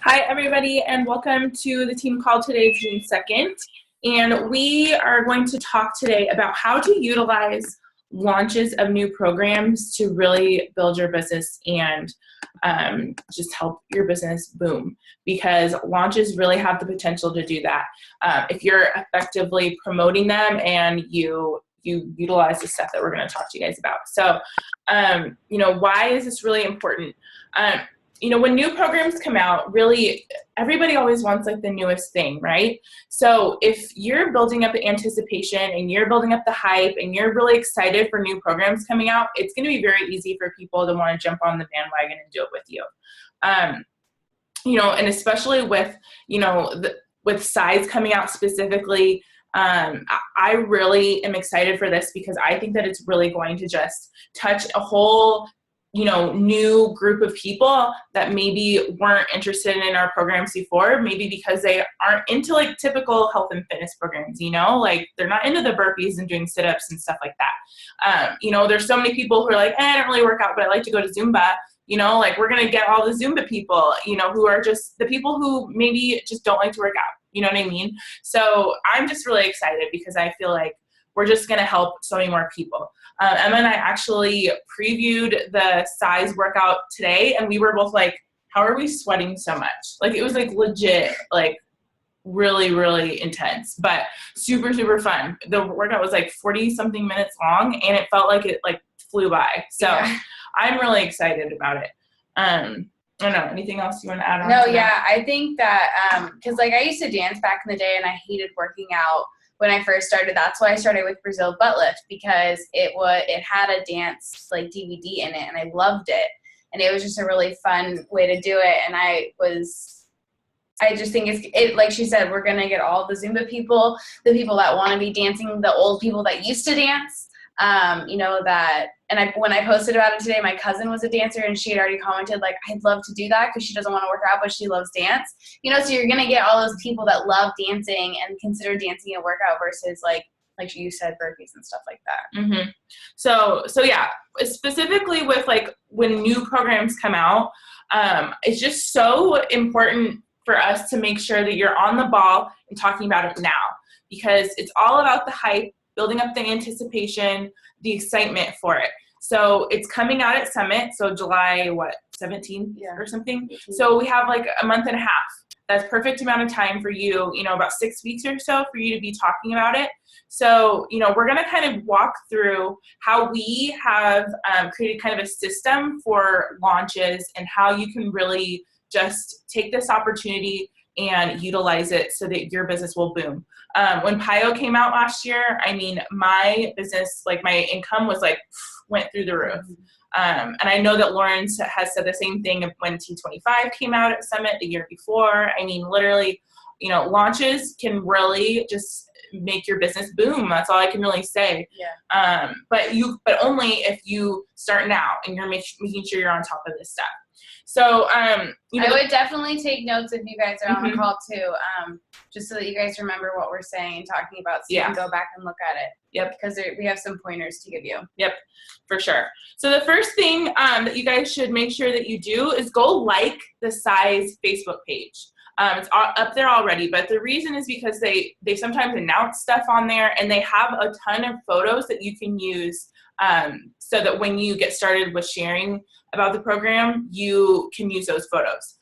Hi, everybody, and welcome to the team call today, June 2nd. And we are going to talk today about how to utilize launches of new programs to really build your business and just help your business boom, because launches really have the potential to do that. If you're effectively promoting them and you utilize the stuff that we're going to talk to you guys about. So, why is this really important? When new programs come out, really everybody always wants like the newest thing, right? So if you're building up the anticipation and you're building up the hype and you're really excited for new programs coming out, it's going to be very easy for people to want to jump on the bandwagon and do it with you. And especially with, with cize coming out specifically, I really am excited for this because I think that it's really going to just touch a whole new group of people that maybe weren't interested in our programs before, maybe because they aren't into like typical health and fitness programs, like they're not into the burpees and doing sit-ups and stuff like that. There's so many people who are like, I don't really work out, but I like to go to Zumba. Like we're going to get all the Zumba people, who are just the people who maybe just don't like to work out. You know what I mean? So I'm just really excited because I feel like we're just going to help so many more people. Emma and I actually previewed the cize workout today, and we were both like, how are we sweating so much? Like, it was like legit, like really, really intense, but super, super fun. The workout was like 40-something minutes long, and it felt like it like flew by. So yeah. I'm really excited about it. I don't know, anything else you want to add on? No, yeah, I think that, because like I used to dance back in the day, and I hated working out when I first started. That's why I started with Brazil Butt Lift, because it had a dance like DVD in it, and I loved it, and it was just a really fun way to do it. And I just think it's like she said, we're gonna get all the Zumba people, the people that want to be dancing, the old people that used to dance. When I posted about it today, my cousin was a dancer, and she had already commented like, I'd love to do that because she doesn't want to work out, but she loves dance. So you're gonna get all those people that love dancing and consider dancing a workout versus like you said, burpees and stuff like that. Mm-hmm. So yeah, specifically with like when new programs come out, it's just so important for us to make sure that you're on the ball and talking about it now, because it's all about the hype, building up the anticipation, the excitement for it. So it's coming out at Summit, so July, 17th or something? So we have like a month and a half. That's perfect amount of time for you, about 6 weeks or so for you to be talking about it. So, we're going to kind of walk through how we have created kind of a system for launches and how you can really just take this opportunity and utilize it so that your business will boom. When PIO came out last year, my business, like my income was like, went through the roof. And I know that Lawrence has said the same thing when T25 came out at Summit the year before. Literally, launches can really just make your business boom. That's all I can really say. Yeah. But only if you start now and you're making sure you're on top of this stuff. So, I would definitely take notes if you guys are on the call too, just so that you guys remember what we're saying and talking about, so you can go back and look at it. Yep. Because we have some pointers to give you. Yep, for sure. So the first thing that you guys should make sure that you do is go like the cize Facebook page. It's up there already, but the reason is because they sometimes announce stuff on there, and they have a ton of photos that you can use so that when you get started with sharing about the program, you can use those photos.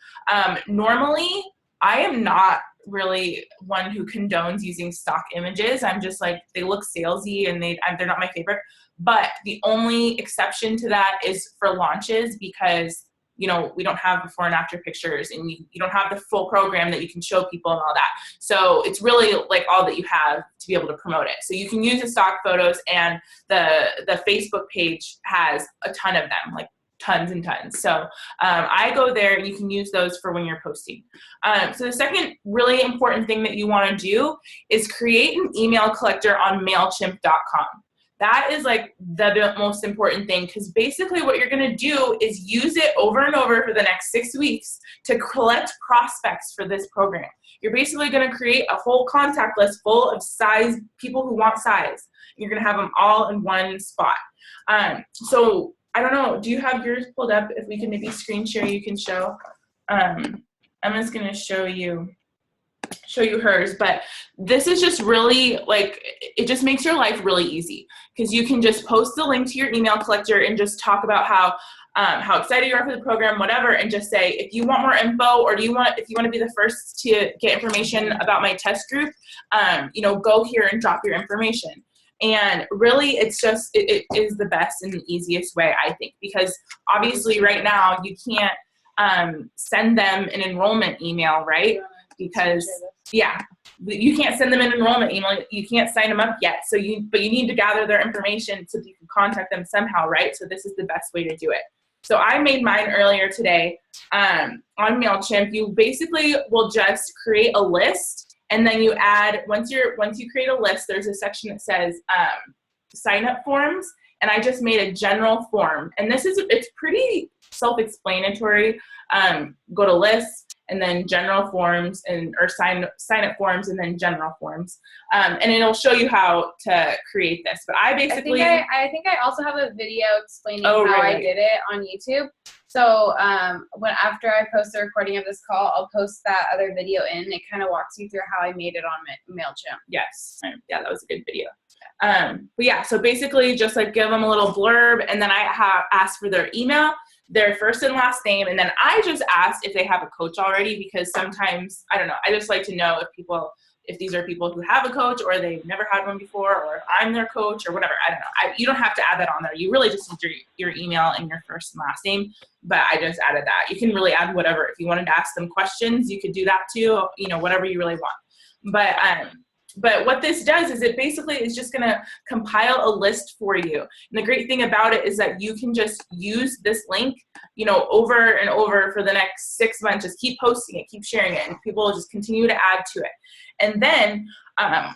Normally, I am not really one who condones using stock images. I'm just like, they look salesy and they're not my favorite. But the only exception to that is for launches, because we don't have before and after pictures, and you don't have the full program that you can show people and all that. So it's really like all that you have to be able to promote it. So you can use the stock photos, and the Facebook page has a ton of them, like tons and tons. So I go there, and you can use those for when you're posting. So the second really important thing that you want to do is create an email collector on MailChimp.com. That is like the most important thing, because basically what you're going to do is use it over and over for the next 6 weeks to collect prospects for this program. You're basically going to create a whole contact list full of cize people who want cize. You're going to have them all in one spot. So I don't know, do you have yours pulled up? If we can maybe screen share, you can show. Emma's going to show you hers, but this is just really like, it just makes your life really easy because you can just post the link to your email collector and just talk about how excited you are for the program, whatever, and just say, if you want more info or if you want to be the first to get information about my test group, go here and drop your information. And really, it's just, it is the best and the easiest way, I think, because obviously right now you can't send them an enrollment email, right? Because, yeah, you can't send them an enrollment email. You can't sign them up yet. But you need to gather their information so that you can contact them somehow, right? So this is the best way to do it. So I made mine earlier today on MailChimp. You basically will just create a list, and then you add, once you create a list, there's a section that says sign up forms, and I just made a general form. And it's pretty self-explanatory. Go to lists, and then general forms, or sign up forms, and then general forms, and it'll show you how to create this. But I basically, I think I also have a video explaining how I did it on YouTube. So after I post the recording of this call, I'll post that other video in. It kind of walks you through how I made it on MailChimp. Yes, yeah, that was a good video. But yeah, so basically just like give them a little blurb, and then I asked for their email, their first and last name, and then I just asked if they have a coach already, because sometimes, I don't know, I just like to know if these are people who have a coach or they've never had one before, or if I'm their coach or whatever. I don't know. You don't have to add that on there. You really just need your email and your first and last name, but I just added that. You can really add whatever. If you wanted to ask them questions, you could do that too, whatever you really want. But what this does is it basically is just going to compile a list for you. And the great thing about it is that you can just use this link, over and over for the next 6 months. Just keep posting it, keep sharing it, and people will just continue to add to it. And then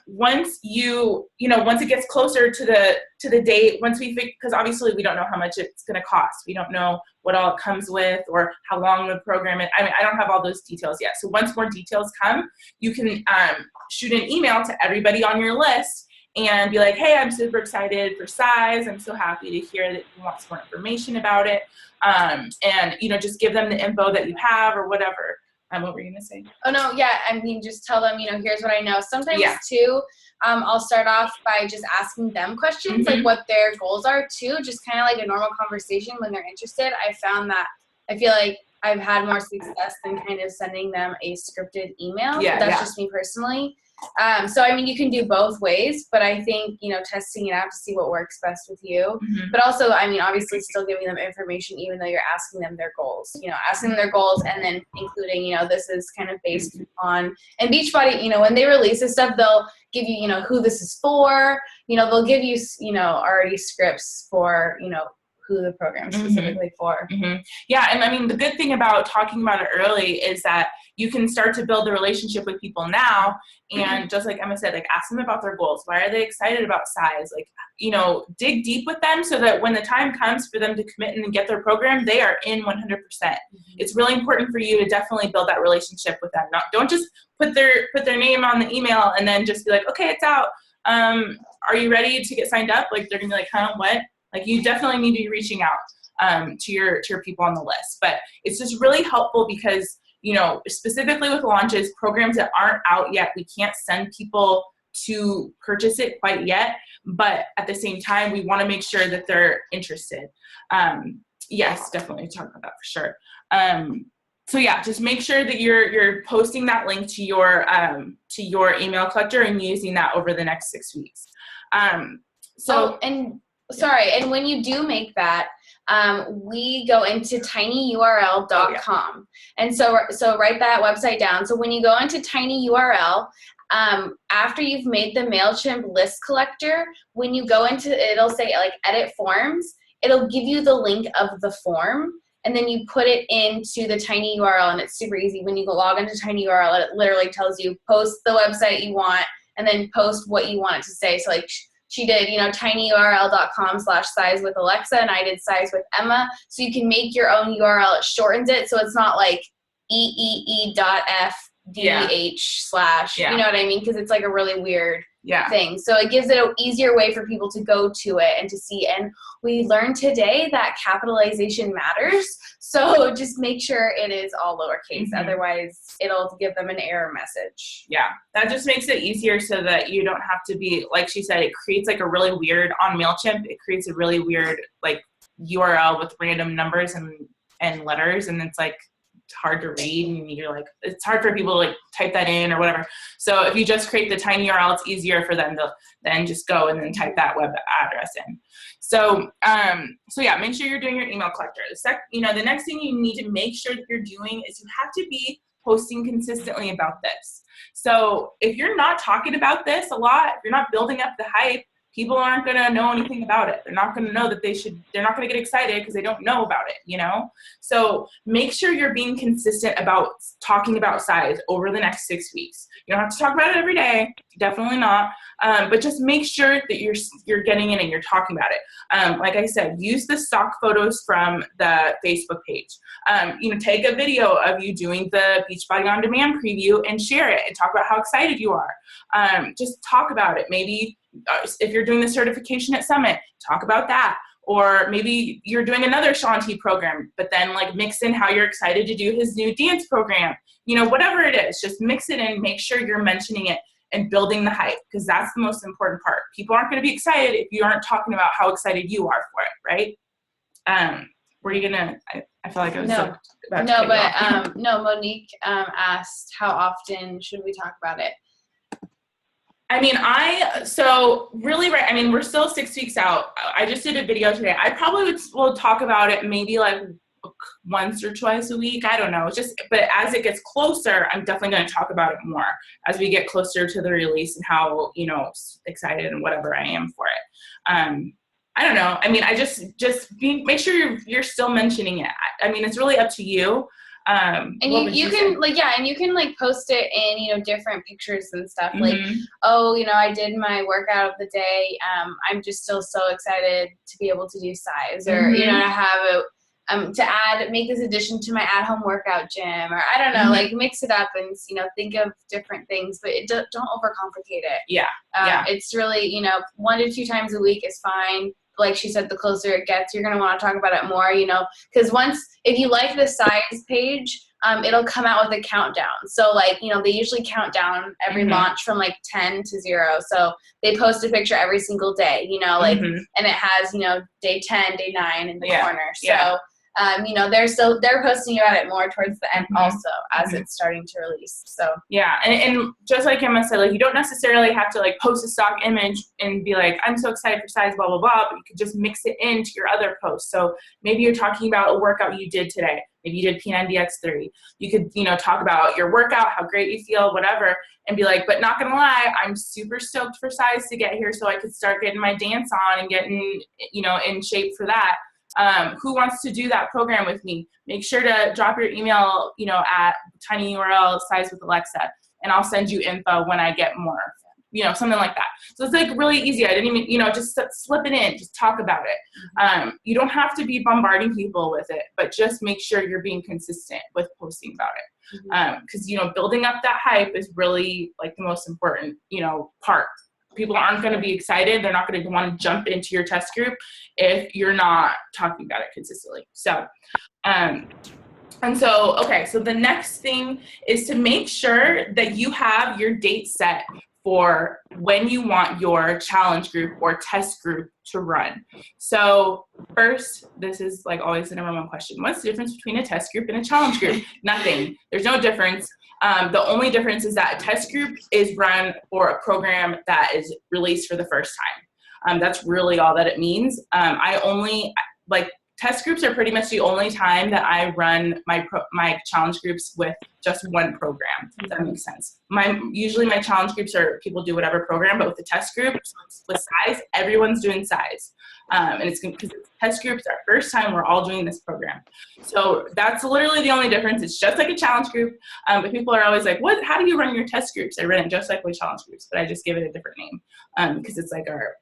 once once it gets closer to the date, because obviously we don't know how much it's going to cost. We don't know what all it comes with or how long the program is. I mean, I don't have all those details yet. So once more details come, you can shoot an email to everybody on your list and be like, hey, I'm super excited for cize. I'm so happy to hear that you want some more information about it. And just give them the info that you have or whatever. What were you going to say? Oh, no, yeah. I mean, just tell them, here's what I know. Sometimes, too, I'll start off by just asking them questions, like what their goals are, too, just kind of like a normal conversation when they're interested. I found that I feel like I've had more success than kind of sending them a scripted email. Yeah, that's just me personally. So, I mean, you can do both ways, but I think, testing it out to see what works best with you. But also, I mean, obviously still giving them information, even though you're asking them their goals, asking them their goals, and then including, this is kind of based on, and Beachbody, when they release this stuff, they'll give you, who this is for, they'll give you, already scripts for, who the program is specifically for. Yeah, and I mean, the good thing about talking about it early is that you can start to build a relationship with people now, and just like Emma said, like ask them about their goals. Why are they excited about cize? Like, dig deep with them so that when the time comes for them to commit and get their program, they are in 100%. It's really important for you to definitely build that relationship with them. Don't just put their name on the email and then just be like, okay, it's out. Are you ready to get signed up? Like they're gonna be like, huh, what? Like you definitely need to be reaching out to your people on the list. But it's just really helpful because, specifically with launches, programs that aren't out yet, we can't send people to purchase it quite yet. But at the same time, we want to make sure that they're interested. Yes, definitely talk about that for sure. So yeah, just make sure that you're posting that link to your email collector and using that over the next 6 weeks. And when you do make that, we go into tinyurl.com. And so write that website down. So when you go into tinyurl, after you've made the MailChimp list collector, when you go into, it'll say like edit forms, it'll give you the link of the form, and then you put it into the tinyurl, and it's super easy. When you go log into tinyurl, it literally tells you post the website you want, and then post what you want it to say. So like, she did, tinyurl.com/cize with Alexa, and I did cize with Emma. So you can make your own URL. It shortens it, so it's not like eee.f DH slash, you know what I mean? Because it's like a really weird thing. So it gives it an easier way for people to go to it and to see. And we learned today that capitalization matters. So just make sure it is all lowercase. Otherwise, it'll give them an error message. Yeah, that just makes it easier so that you don't have to be, like she said, it creates like a really weird, on MailChimp, it creates a really weird like URL with random numbers and letters. And it's like, it's hard to read, and you're like, it's hard for people to like type that in or whatever. So if you just create the tiny URL, it's easier for them to then just go and then type that web address in. So, so yeah, make sure you're doing your email collector. The next thing you need to make sure that you're doing is you have to be posting consistently about this. So if you're not talking about this a lot, if you're not building up the hype, people aren't going to know anything about it. They're not going to know that they're not going to get excited because they don't know about it, you know? So make sure you're being consistent about talking about cize over the next 6 weeks. You don't have to talk about it every day, definitely not. But just make sure that you're getting in and you're talking about it. Like I said, use the stock photos from the Facebook page. Take a video of you doing the Beachbody On Demand preview and share it and talk about how excited you are. Just talk about it. Maybe if you're doing the certification at Summit, talk about that. Or maybe you're doing another Shanti program, but then like mix in how you're excited to do his new dance program. Whatever it is, just mix it in, make sure you're mentioning it and building the hype, because that's the most important part. People aren't going to be excited if you aren't talking about how excited you are for it, right? Were you gonna? I feel like I was no. Monique asked, how often should we talk about it? I mean, we're still 6 weeks out. I just did a video today. I probably will talk about it maybe like once or twice a week. I don't know. But as it gets closer, I'm definitely going to talk about it more as we get closer to the release and how, excited and whatever I am for it. I don't know. I mean, make sure you're still mentioning it. I mean, it's really up to you. And you can post it in, different pictures and stuff. Like, I did my workout of the day. I'm just still so excited to be able to do cize, or, to have make this addition to my at-home workout gym, or I don't know, like mix it up and, think of different things, but don't overcomplicate it. Yeah. It's really, 1 to 2 times a week is fine. Like she said, the closer it gets, you're going to want to talk about it more, because if you like the cize page, it'll come out with a countdown. So they usually count down every launch from 10 to 0. So they post a picture every single day, and it has, day 10, day 9 in the corner. So, they're posting about it more towards the end also as it's starting to release. So yeah, and just like Emma said, you don't necessarily have to post a stock image and be like, I'm so excited for cize, blah blah blah. But you could just mix it into your other posts. So maybe you're talking about a workout you did today. Maybe you did P90X3. You could talk about your workout, how great you feel, whatever, and be like, but not gonna lie, I'm super stoked for cize to get here so I could start getting my dance on and getting in shape for that. Who wants to do that program with me? Make sure to drop your email, at tinyurl cize with Alexa, and I'll send you info when I get more, something like that. So it's really easy. I didn't even, just slip it in, just talk about it. You don't have to be bombarding people with it, but just make sure you're being consistent with posting about it. Because, building up that hype is really the most important, part. People aren't going to be excited. They're not going to want to jump into your test group if you're not talking about it consistently. So, so the next thing is to make sure that you have your date set for when you want your challenge group or test group to run. So first, this is always the number one question. What's the difference between a test group and a challenge group? Nothing. There's no difference. The only difference is that a test group is run for a program that is released for the first time. That's really all that it means. Test groups are pretty much the only time that I run my challenge groups with just one program, if that makes sense. Usually my challenge groups are people do whatever program, but with the test groups, with cize, everyone's doing cize. And it's because test groups are first time we're all doing this program. So that's literally the only difference. It's just like a challenge group. But people are always like, how do you run your test groups? I run it just like with challenge groups, but I just give it a different name. Because it's our,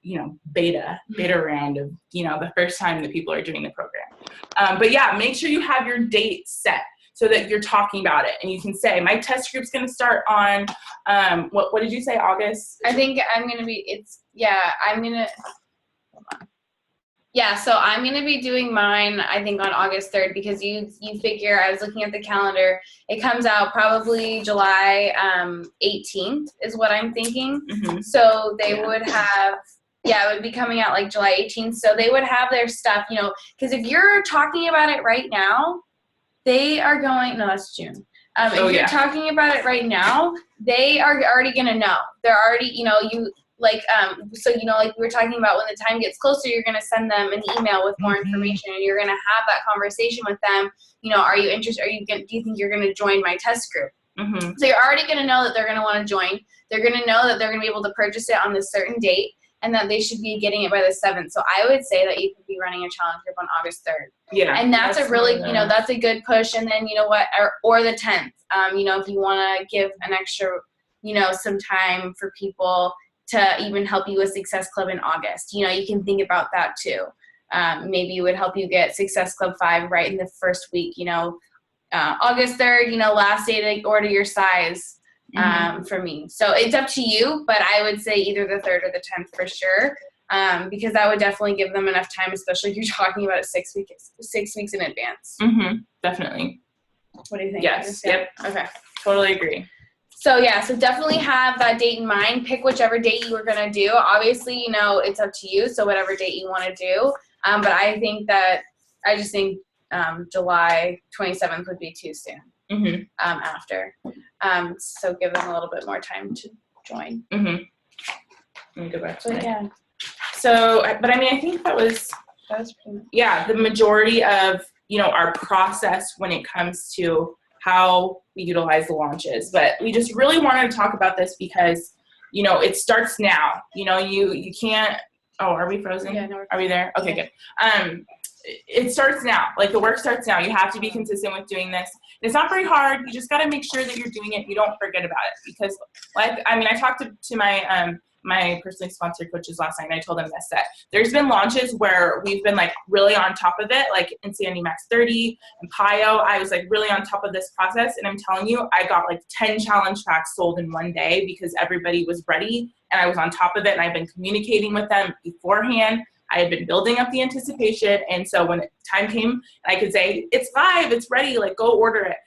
beta round of, the first time that people are doing the program. But yeah, make sure you have your date set. so that you're talking about it. And you can say, my test group's going to start on, what did you say, August? I think I'm going to be, hold on. Yeah, so I'm going to be doing mine, I think, on August 3rd, because you figure, I was looking at the calendar, it comes out probably July 18th is what I'm thinking. Mm-hmm. So they would have, it would be coming out like July 18th. So they would have their stuff, because if you're talking about it right now, they are going, no, that's June. If you're talking about it right now, they are already going to know. They're already, so, like we were talking about, when the time gets closer, you're going to send them an email with more information, and you're going to have that conversation with them. Are you interested? Do you think you're going to join my test group? Mm-hmm. So you're already going to know that they're going to want to join. They're going to know that they're going to be able to purchase it on this certain date, and that they should be getting it by the 7th. So I would say that you could be running a challenge group on August 3rd. Yeah. And that's a really, that's a good push. And then, or the 10th, if you want to give an extra, some time for people to even help you with Success Club in August. You can think about that too. Maybe it would help you get Success Club 5 right in the first week, August 3rd, last day to order your size. For me. So it's up to you, but I would say either the 3rd or the 10th for sure. Because that would definitely give them enough time, especially if you're talking about it 6 weeks in advance. Mm-hmm. Definitely. What do you think? Yes. Yep. Okay. Totally agree. So so definitely have that date in mind. Pick whichever date you were going to do. Obviously, it's up to you. So whatever date you want to do. But I just think July 27th would be too soon. Mm-hmm. After. So give them a little bit more time to join. Mm-hmm. Let me go back to yeah. So, but I mean, I think that was pretty much. Yeah, the majority of, our process when it comes to how we utilize the launches. But we just really wanted to talk about this because, it starts now. You can't, are we frozen? Yeah, no, are we there? Okay, good. It starts now. Like, the work starts now. You have to be consistent with doing this. It's not very hard. You just got to make sure that you're doing it. You don't forget about it, because, I talked to my my personally sponsored coaches last night, and I told them this, that there's been launches where we've been really on top of it, like in Sandy Max 30 and Pio. I was really on top of this process, and I'm telling you, I got 10 challenge packs sold in one day because everybody was ready and I was on top of it, and I've been communicating with them beforehand. I had been building up the anticipation, and so when time came, I could say, it's live, it's ready, go order it.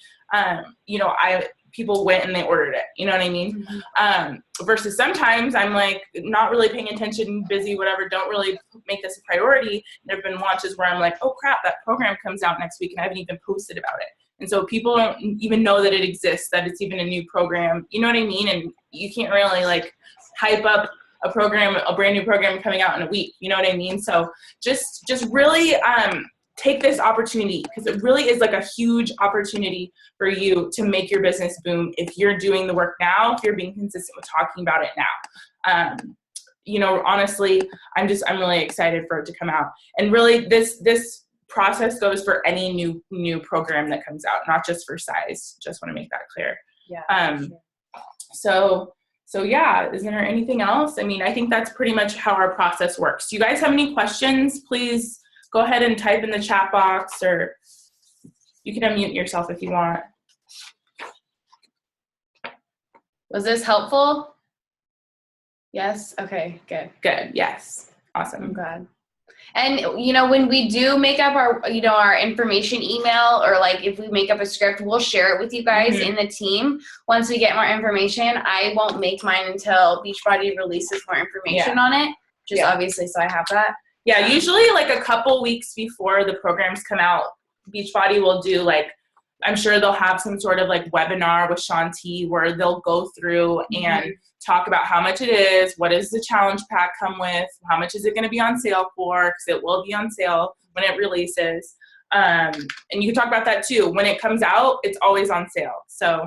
People went and they ordered it, you know what I mean? Mm-hmm. Versus sometimes I'm not really paying attention, busy, whatever, don't really make this a priority. There have been launches where I'm oh crap, that program comes out next week and I haven't even posted about it. And so people don't even know that it exists, that it's even a new program, you know what I mean? And you can't really hype up a brand new program coming out in a week, you know what I mean? So just really, take this opportunity, because it really is a huge opportunity for you to make your business boom if you're doing the work now, if you're being consistent with talking about it now. Honestly, I'm really excited for it to come out. And really this process goes for any new program that comes out, not just for cize. Just want to make that clear. Yeah. Sure. So yeah, isn't there anything else? I think that's pretty much how our process works. Do you guys have any questions? Please go ahead and type in the chat box, or you can unmute yourself if you want. Was this helpful? Yes? Okay, good. Good, yes. Awesome. I'm glad. And, when we do make up our, our information email, or if we make up a script, we'll share it with you guys in the team. Once we get more information, I won't make mine until Beachbody releases more information on it, just obviously so I have that. Yeah, usually a couple weeks before the programs come out, Beachbody will do I'm sure they'll have some sort of webinar with Shanti where they'll go through and talk about how much it is, what does the challenge pack come with, how much is it going to be on sale for, because it will be on sale when it releases. And you can talk about that too. When it comes out, it's always on sale. So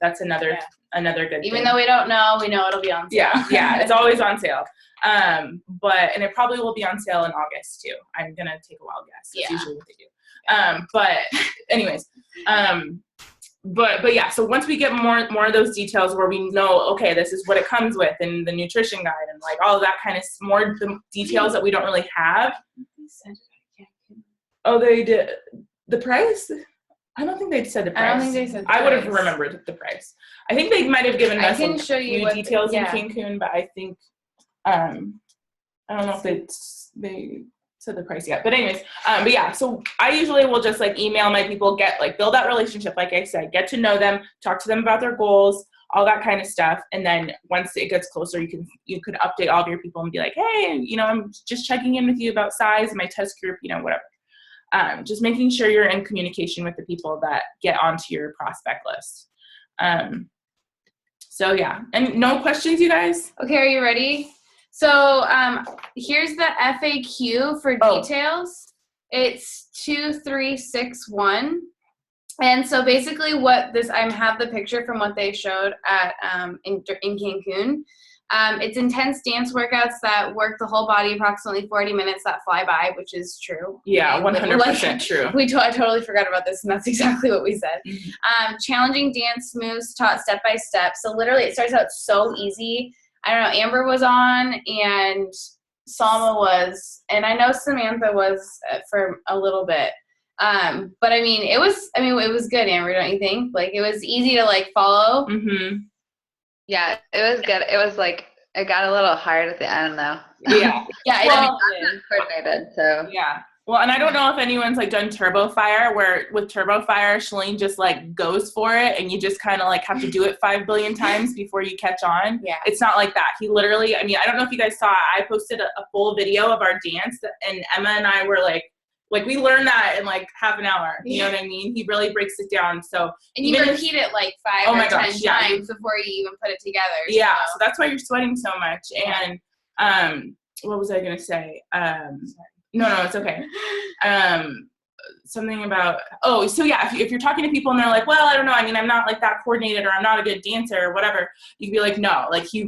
that's another good Even thing. Though we don't know, we know it'll be on sale. Yeah, it's always on sale. And it probably will be on sale in August too. I'm going to take a wild guess. That's usually what they do. But anyways, but yeah, so once we get more of those details where we know, okay, this is what it comes with, and the nutrition guide, and all of that kind of more the details that we don't really have. Oh, they did the price? I don't think they said the price. I don't think they said the I would have price. remembered the price. I think they might have given us I can show you few what details in yeah. Cancun, but I think I don't know if they said the price yet. But anyways, but yeah, so I usually will just like email my people, build that relationship, like I said, get to know them, talk to them about their goals, all that kind of stuff. And then once it gets closer, you could update all of your people and be like, hey, I'm just checking in with you about cize, my test group, whatever. Just making sure you're in communication with the people that get onto your prospect list. So yeah, and no questions, you guys? Okay, are you ready? So here's the FAQ for details. It's 2361. And so basically what I have the picture from what they showed at in Cancun. It's intense dance workouts that work the whole body approximately 40 minutes that fly by, which is true. Yeah, 100% true. I totally forgot about this, and that's exactly what we said. Mm-hmm. Challenging dance moves taught step by step. So literally it starts out so easy. I don't know, Amber was on and Salma was, and I know Samantha was for a little bit. But it was good, Amber, don't you think? Like, it was easy to follow. Mm-hmm. Yeah, it was good. It was it got a little hard at the end though. Yeah. Yeah, well, I'm coordinated, so. Yeah. Well, and I don't know if anyone's done Turbo Fire, where with Turbo Fire, Shalene just goes for it, and you just kind of have to do it 5 billion times before you catch on. Yeah. It's not like that. He literally, I don't know if you guys saw, I posted a full video of our dance, and Emma and I were we learned that in half an hour. You know what I mean? He really breaks it down. So and you repeat it 5 or 10 times before you even put it together. Yeah. So that's why you're sweating so much. Yeah. And what was I gonna say? No, it's okay. Something about, so yeah, if you're talking to people and they're like, well, I don't know, I'm not that coordinated, or I'm not a good dancer, or whatever, you can be like, no, he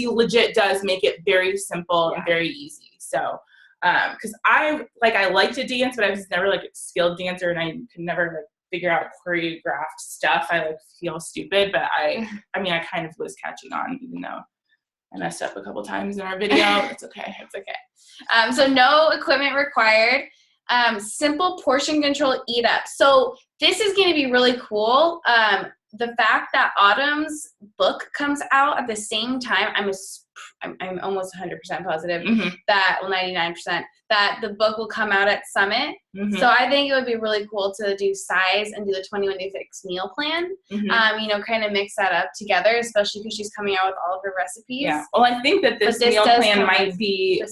legit does make it very simple and very easy. So, because I like to dance, but I was never a skilled dancer, and I could never figure out choreographed stuff. I feel stupid, but I kind of was catching on, even though I messed up a couple times in our video. It's okay. It's okay. So no equipment required. Simple portion control, eat up. So this is going to be really cool. The fact that Autumn's book comes out at the same time, I'm almost 100% positive that, 99%, that the book will come out at Summit. Mm-hmm. So I think it would be really cool to do cize and do the 21 Day Fix meal plan. Mm-hmm. Kind of mix that up together, especially because she's coming out with all of her recipes. Yeah. Well, I think that this meal plan might be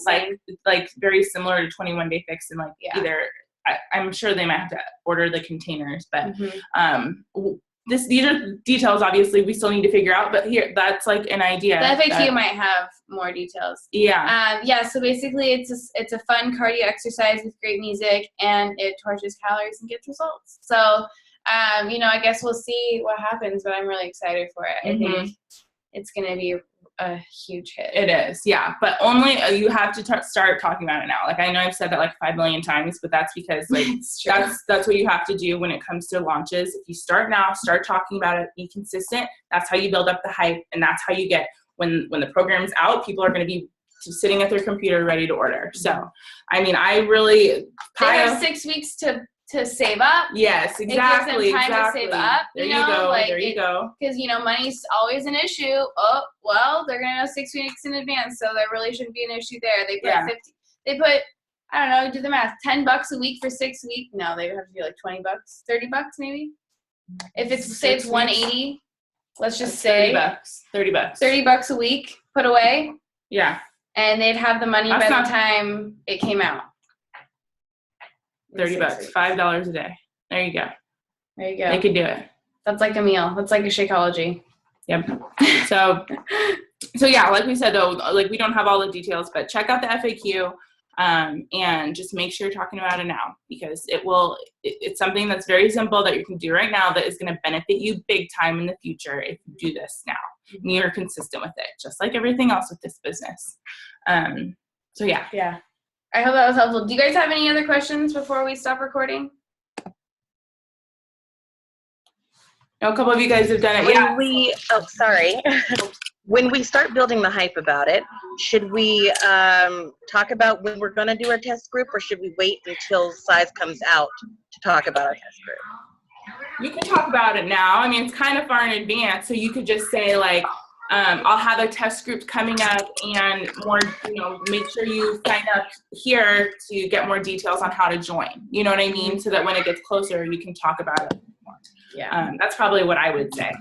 very similar to 21 Day Fix, and either I'm sure they might have to order the containers, but these are details, obviously, we still need to figure out, but here, that's an idea. The FAQ might have more details. Yeah. So basically it's a fun cardio exercise with great music, and it torches calories and gets results. So, I guess we'll see what happens, but I'm really excited for it. I think it's going to be a huge hit. It is, yeah. But only you have to start talking about it now. I know I've said that 5 million times, but that's because that's what you have to do when it comes to launches. If you start now, start talking about it, be consistent. That's how you build up the hype, and that's how you get when the program's out, people are going to be sitting at their computer ready to order. So, I really they have 6 weeks to save up. Yes, exactly. It gives them time to save up. There you go. Because money's always an issue. Oh, well, they're gonna know 6 weeks in advance, so there really shouldn't be an issue there. They put 50. They put, I don't know, do the math. $10 a week for 6 weeks. No, they would have to be $20, $30 maybe. If it's say it's 180, let's just say $30. $30 a week put away. Yeah. And they'd have the money by the time it came out. $30, $5 a day. There you go. They could do it. That's like a meal. That's like a Shakeology. Yep. So yeah, like we said though, we don't have all the details, but check out the FAQ, and just make sure you're talking about it now, because it's something that's very simple that you can do right now that is going to benefit you big time in the future if you do this now. And you're consistent with it, just like everything else with this business. So yeah. Yeah. I hope that was helpful. Do you guys have any other questions before we stop recording? No, a couple of you guys have done it. When we start building the hype about it, should we talk about when we're going to do our test group, or should we wait until cize comes out to talk about our test group? You can talk about it now. I mean, it's kind of far in advance, so you could just say like, I'll have a test group coming up, and more, make sure you sign up here to get more details on how to join. You know what I mean? So that when it gets closer, you can talk about it more. Yeah. That's probably what I would say.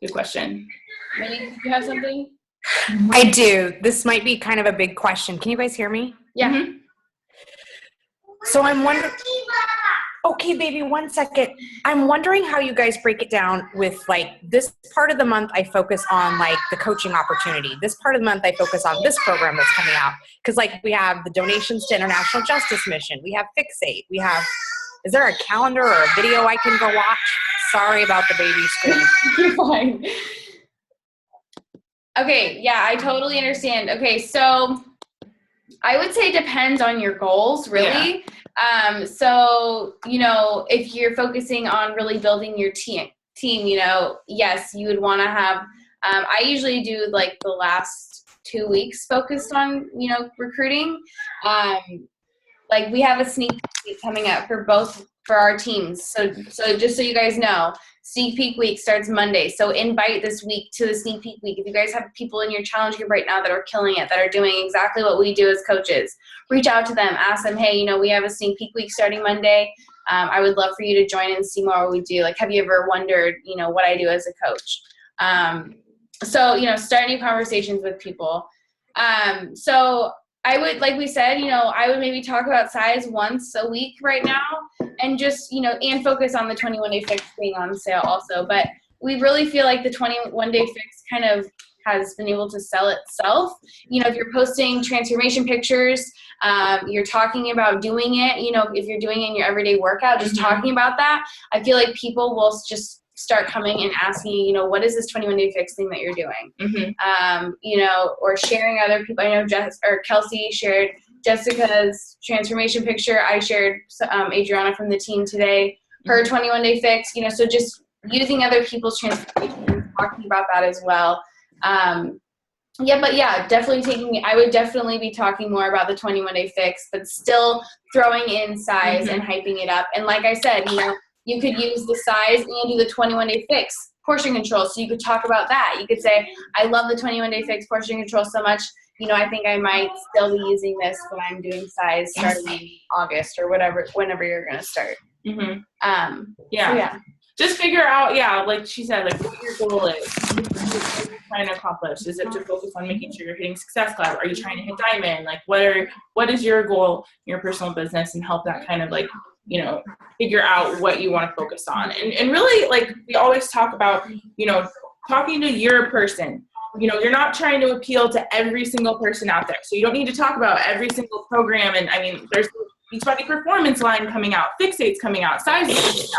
Good question. Minnie, did you have something? I do. This might be kind of a big question. Can you guys hear me? Yeah. Mhm. So I'm wondering. Okay, baby, 1 second. I'm wondering how you guys break it down with like this part of the month I focus on like the coaching opportunity. This part of the month I focus on this program that's coming out. Because like we have the donations to International Justice Mission. We have Fixate. We have, is there a calendar or a video I can go watch? Sorry about the baby scream. You're fine. Okay, yeah, I totally understand. Okay, so I would say it depends on your goals, really. So, if you're focusing on really building your team, yes, you would want to have, I usually do like the last 2 weeks focused on, recruiting. Like we have a sneak peek coming up for our teams. So just so you guys know, sneak peek week starts Monday. So invite this week to the sneak peek week. If you guys have people in your challenge group right now that are killing it, that are doing exactly what we do as coaches, reach out to them, ask them, hey, we have a sneak peek week starting Monday. I would love for you to join and see more what we do. Like, have you ever wondered, what I do as a coach? So, start new conversations with people. So I would, like we said, I would maybe talk about cize once a week right now, and just, and focus on the 21-day fix being on sale also. But we really feel like the 21-day fix kind of has been able to sell itself. If you're posting transformation pictures, you're talking about doing it, if you're doing it in your everyday workout, just talking about that, I feel like people will just start coming and asking, what is this 21-day fix thing that you're doing? Or sharing other people. I know Kelsey shared Jessica's transformation picture. I shared Adriana from the team today, her 21-day fix, so just using other people's transformation, talking about that as well. Definitely I would definitely be talking more about the 21-day fix, but still throwing in cize and hyping it up. And like I said, you could use the cize and do the 21-day fix portion control. So you could talk about that. You could say, I love the 21-day fix portion control so much. I think I might still be using this when I'm doing cize starting in August or whenever you're going to start. Just figure out, like she said, like what your goal is. What you're trying to accomplish. Is it to focus on making sure you're hitting Success Club? Are you trying to hit Diamond? Like what is your goal in your personal business, and help that kind of like, figure out what you want to focus on. And really, like we always talk about, talking to your person. You're not trying to appeal to every single person out there. So you don't need to talk about every single program. And I mean, there's Beachbody Performance line coming out, Fixate's coming out, cize is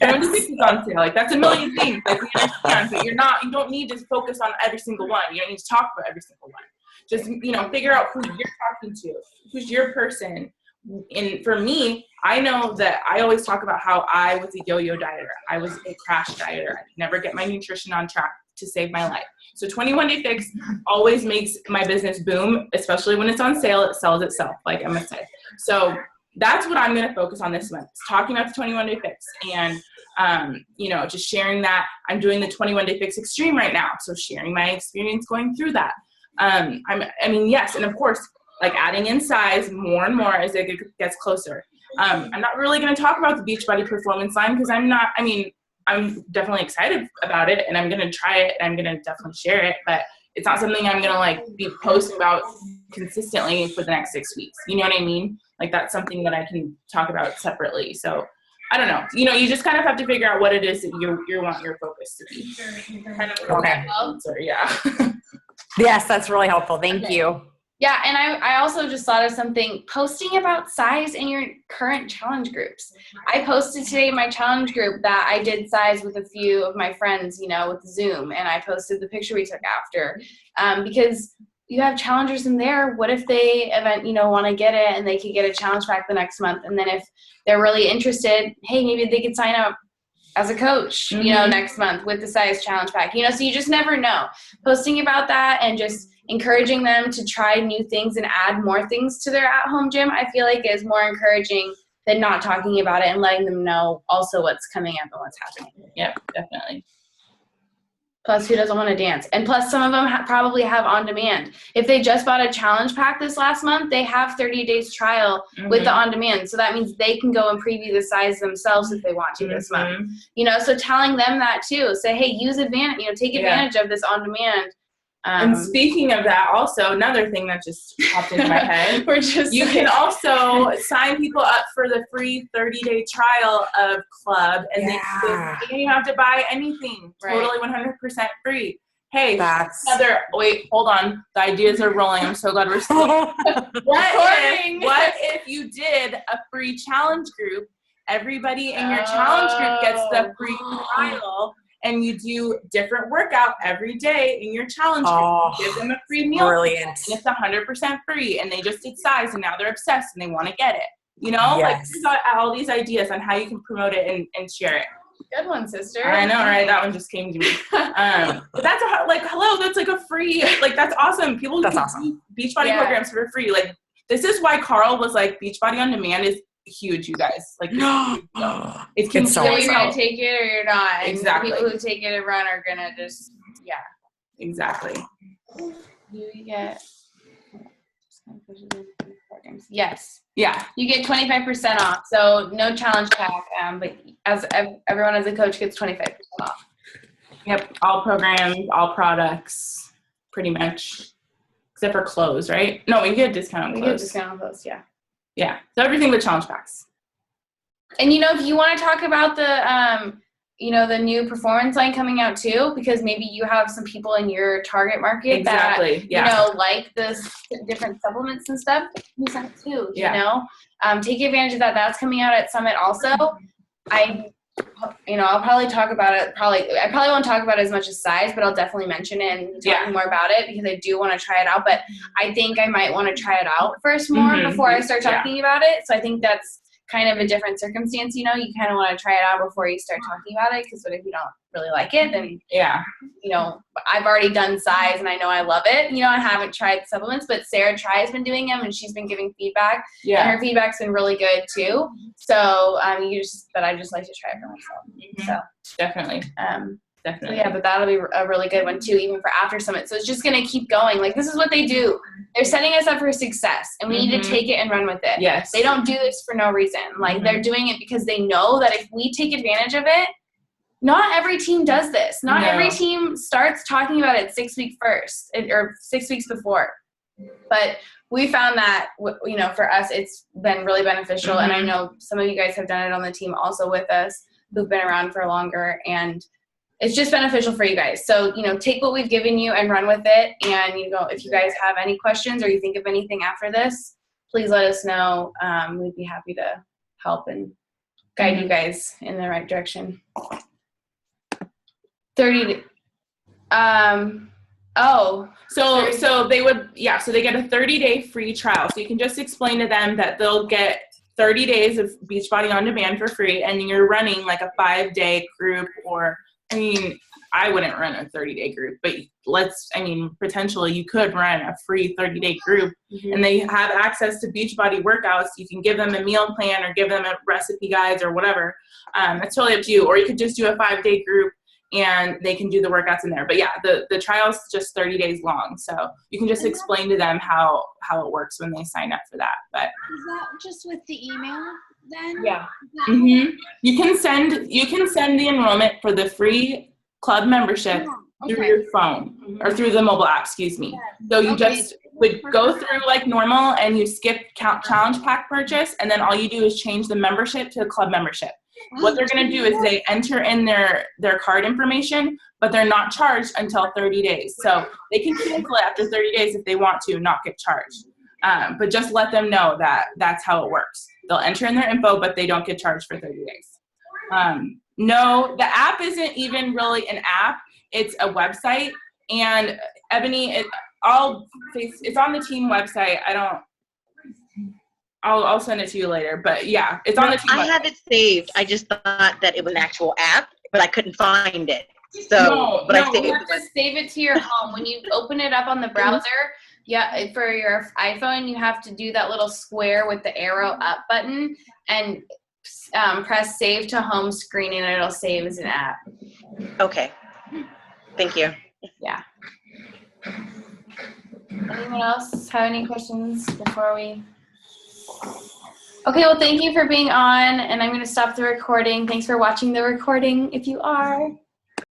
coming out, is on sale. Like that's a million things. Like we understand, but you don't need to focus on every single one. You don't need to talk about every single one. Just, figure out who you're talking to, who's your person. And for me, I know that I always talk about how I was a yo-yo dieter. I was a crash dieter. I could never get my nutrition on track to save my life. So 21-day fix always makes my business boom, especially when it's on sale. It sells itself, like Emma said. So that's what I'm going to focus on this month, is talking about the 21-day fix and, just sharing that. I'm doing the 21-day fix extreme right now. So sharing my experience going through that. Yes. And of course, like adding in cize more and more as it gets closer. I'm not really going to talk about the Beachbody Performance line because I'm definitely excited about it, and I'm going to try it, and I'm going to definitely share it, but it's not something I'm going to like be posting about consistently for the next 6 weeks. You know what I mean? Like that's something that I can talk about separately. So I don't know. You just kind of have to figure out what it is that you want your focus to be. Kind of Okay. Answer, yeah. Yes, that's really helpful. Thank you. Yeah, and I also just thought of something, posting about cize in your current challenge groups. I posted today in my challenge group that I did cize with a few of my friends, with Zoom, and I posted the picture we took after, because you have challengers in there. What if they want to get it and they could get a challenge pack the next month? And then if they're really interested, hey, maybe they could sign up as a coach, next month with the cize challenge pack, so you just never know. Posting about that and just encouraging them to try new things and add more things to their at-home gym, I feel like is more encouraging than not talking about it and letting them know also what's coming up and what's happening. Yep, definitely. Plus, who doesn't want to dance? And plus, some of them probably have on demand. If they just bought a challenge pack this last month, they have 30 days trial with the on demand. So that means they can go and preview the size themselves if they want to this month. You know, so telling them that too. Say, hey, use advantage. You know, take advantage of this on demand. And speaking of that, also another thing that just popped into my head, you can also sign people up for the free 30-day trial of Club, and they don't even have to buy anything. Totally 100% free. Hey, wait, hold on. The ideas are rolling. I'm so glad we're still. What if you did a free challenge group? Everybody in your challenge group gets the free trial. And you do different workout every day in your challenge group. You give them a free meal. Brilliant. And it's 100% free. And they just did size, and now they're obsessed and they want to get it. You know, like you got all these ideas on how you can promote it and share it. Good one, sister. I know, right? That one just came to me. But that's that's like a free, like that's awesome. People can do Beachbody programs for free. Like this is why Carl was like, Beachbody on Demand is huge, you guys. Like, it's so you're gonna take it or you're not. And exactly. People who take it and run are gonna just exactly. You get yes. Yeah. You get 25% off. So no challenge pack. But as everyone as a coach gets 25% off. Yep. All programs, all products, pretty much, except for clothes, right? No, we get a discount on clothes. We get a discount on clothes. Yeah. Yeah, so everything but challenge packs. And, you know, if you want to talk about the, the new performance line coming out too, because maybe you have some people in your target market that, like this different supplements and stuff, use that too, you know? Take advantage of that. That's coming out at Summit also. I'll probably talk about it. I probably won't talk about it as much as size, but I'll definitely mention it and talk more about it because I do want to try it out. But I think I might want to try it out first more before I start talking about it. So I think that's kind of a different circumstance. You know, you kind of want to try it out before you start talking about it, because what if you don't really like it? Then I've already done size and I know I love it. You know, I haven't tried supplements, but Sarah has been doing them and she's been giving feedback. And her feedback's been really good too. So but I just like to try it for myself. So definitely. Definitely. So but that'll be a really good one too, even for after Summit. So it's just going to keep going. Like, this is what they do. They're setting us up for success, and we need to take it and run with it. Yes. They don't do this for no reason. Like, they're doing it because they know that if we take advantage of it, not every team does this. Not every team starts talking about it 6 weeks first or 6 weeks before. But we found that, for us, it's been really beneficial. And I know some of you guys have done it on the team also with us who've been around for longer, and it's just beneficial for you guys. So, take what we've given you and run with it. And, if you guys have any questions or you think of anything after this, please let us know. We'd be happy to help and guide you guys in the right direction. 30. So they would, so they get a 30-day free trial. So you can just explain to them that they'll get 30 days of Beachbody on Demand for free, and you're running like a 5-day group, or I wouldn't run a 30-day group, but potentially you could run a free 30-day group, and they have access to Beachbody workouts. You can give them a meal plan or give them a recipe guides or whatever. It's totally up to you. Or you could just do a 5-day group and they can do the workouts in there. But the trial's just 30 days long. So you can just explain to them how it works when they sign up for that. But is that just with the email then? Yeah. You can send the enrollment for the free club membership through your phone or through the mobile app, excuse me. So you just would go through like normal, and you skip challenge pack purchase, and then all you do is change the membership to a club membership. What they're going to do is they enter in their card information, but they're not charged until 30 days. So they can cancel it after 30 days if they want to not get charged. But just let them know that that's how it works. They'll enter in their info, but they don't get charged for 30 days. No, the app isn't even really an app. It's a website. And Ebony, it's on the team website. I'll send it to you later, but it's on the team website. I have it saved. I just thought that it was an actual app, but I couldn't find it. So, you have to save it to your home. When you open it up on the browser, Yeah, for your iPhone, you have to do that little square with the arrow up button and press save to home screen, and it'll save as an app. Okay. Thank you. Yeah. Anyone else have any questions before we? Okay, well, thank you for being on, and I'm going to stop the recording. Thanks for watching the recording if you are.